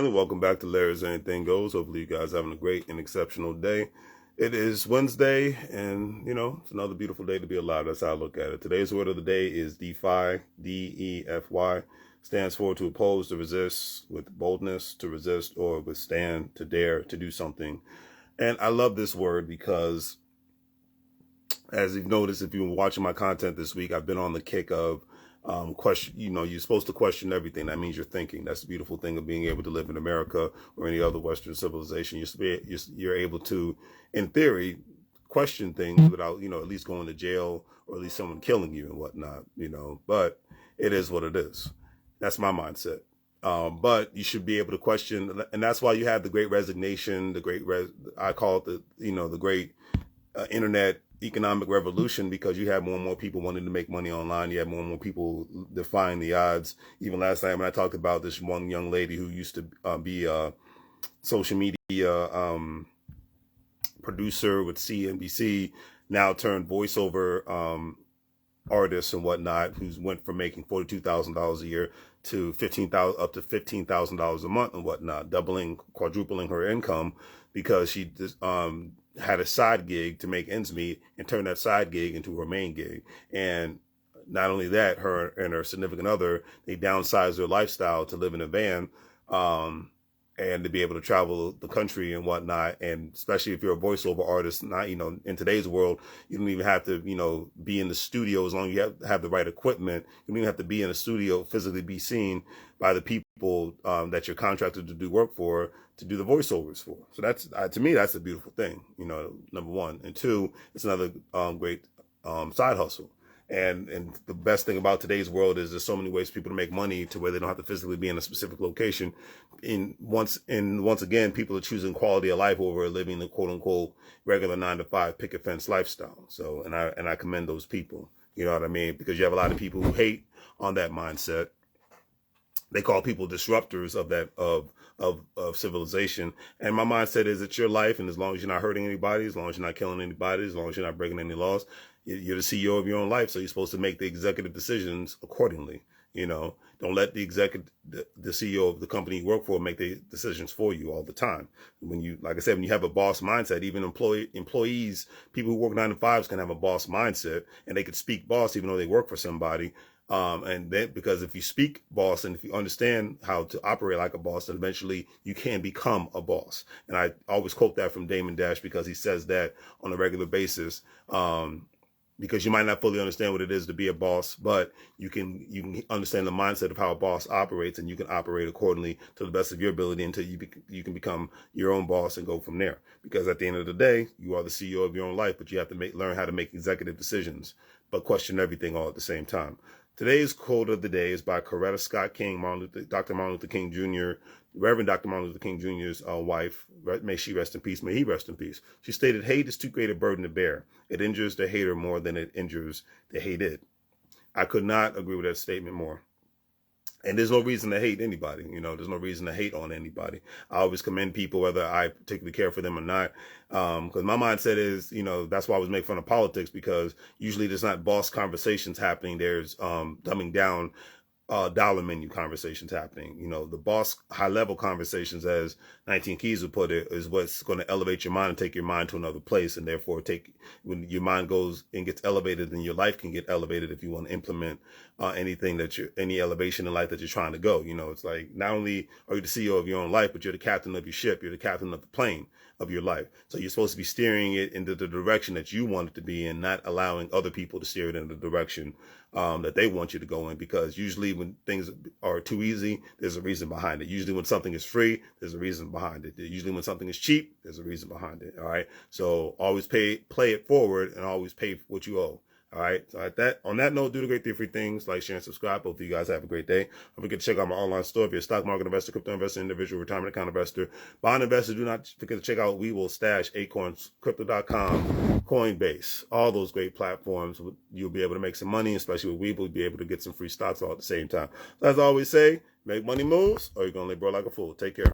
Welcome back to Larry's Anything Goes. Hopefully you guys are having a great and exceptional day. It is Wednesday, and it's another beautiful day to be alive. That's how I look at it. Today's word of the day is Defy, D-E-F-Y. Stands for to oppose, to resist, with boldness, to resist or withstand, to dare, to do something. And I love this word because, as you've noticed, if you've been watching my content this week, I've been on the kick of question. You're supposed to question everything. That means you're thinking. That's the beautiful thing of being able to live in America or any other Western civilization. You're able to, in theory, question things without, at least going to jail or at least someone killing you and whatnot, but it is what it is. That's my mindset. But you should be able to question, and that's why you have the Great Resignation, I call it the great internet economic revolution, because you have more and more people wanting to make money online. You have more and more people defying the odds. Even last night when I talked about this one young lady who used to be a social media producer with CNBC, now turned voiceover artist and whatnot, who's went from making $42,000 a year to up to $15,000 a month and whatnot, doubling, quadrupling her income because she just had a side gig to make ends meet and turned that side gig into her main gig. And not only that, her and her significant other, they downsized their lifestyle to live in a van and to be able to travel the country and whatnot. And especially if you're a voiceover artist, not, in today's world, you don't even have to, be in the studio as long as you have the right equipment. You don't even have to be in a studio, physically be seen by the people that you're contracted to do work for, to do the voiceovers for. So that's, to me, that's a beautiful thing, number one. And two, it's another great side hustle. And the best thing about today's world is there's so many ways for people to make money to where they don't have to physically be in a specific location. Once again, people are choosing quality of life over living the quote unquote regular 9-to-5 picket fence lifestyle. So, and I commend those people, you know what I mean? Because you have a lot of people who hate on that mindset. They call people disruptors of civilization. And my mindset is it's your life. And as long as you're not hurting anybody, as long as you're not killing anybody, as long as you're not breaking any laws, you're the CEO of your own life. So you're supposed to make the executive decisions accordingly. Don't let the CEO of the company you work for make the decisions for you all the time. Like I said, when you have a boss mindset, even employees, people who work 9-to-5s can have a boss mindset, and they could speak boss even though they work for somebody. And then, because if you speak boss and if you understand how to operate like a boss, then eventually you can become a boss. And I always quote that from Damon Dash, because he says that on a regular basis. Because you might not fully understand what it is to be a boss, but you can understand the mindset of how a boss operates, and you can operate accordingly to the best of your ability until you can become your own boss and go from there. Because at the end of the day, you are the CEO of your own life, but you have to learn how to make executive decisions, but question everything all at the same time. Today's quote of the day is by Coretta Scott King, Dr. Martin Luther King Jr., Reverend Dr. Martin Luther King Jr.'s wife. May she rest in peace. May he rest in peace. She stated, "Hate is too great a burden to bear. It injures the hater more than it injures the hated." I could not agree with that statement more. And there's no reason to hate anybody. There's no reason to hate on anybody. I always commend people, whether I particularly care for them or not. Because my mindset is, that's why I always make fun of politics, because usually there's not boss conversations happening. There's dumbing down dollar menu conversations happening. The boss high level conversations, as 19 Keys would put it, is what's going to elevate your mind and take your mind to another place. And therefore when your mind goes and gets elevated, then your life can get elevated if you want to implement any elevation in life that you're trying to go. It's like, not only are you the CEO of your own life, but you're the captain of your ship. You're the captain of the plane of your life. So you're supposed to be steering it into the direction that you want it to be, and not allowing other people to steer it in the direction that they want you to go in. Because usually when things are too easy, there's a reason behind it. Usually when something is free, there's a reason behind it. Usually when something is cheap, there's a reason behind it. All right. So always play it forward, and always pay what you owe. All right. So on that note, do the great 3 things: like, share, and subscribe. Hope you guys have a great day. Don't forget to check out my online store. If you're a stock market investor, crypto investor, individual retirement account investor, bond investor, do not forget to check out WEBULL, Stash, Acorns, Crypto.com, Coinbase, all those great platforms. You'll be able to make some money, especially with WEBULL. You'll be able to get some free stocks all at the same time. So as I always say, make money moves, or you're going to live broke like a fool. Take care.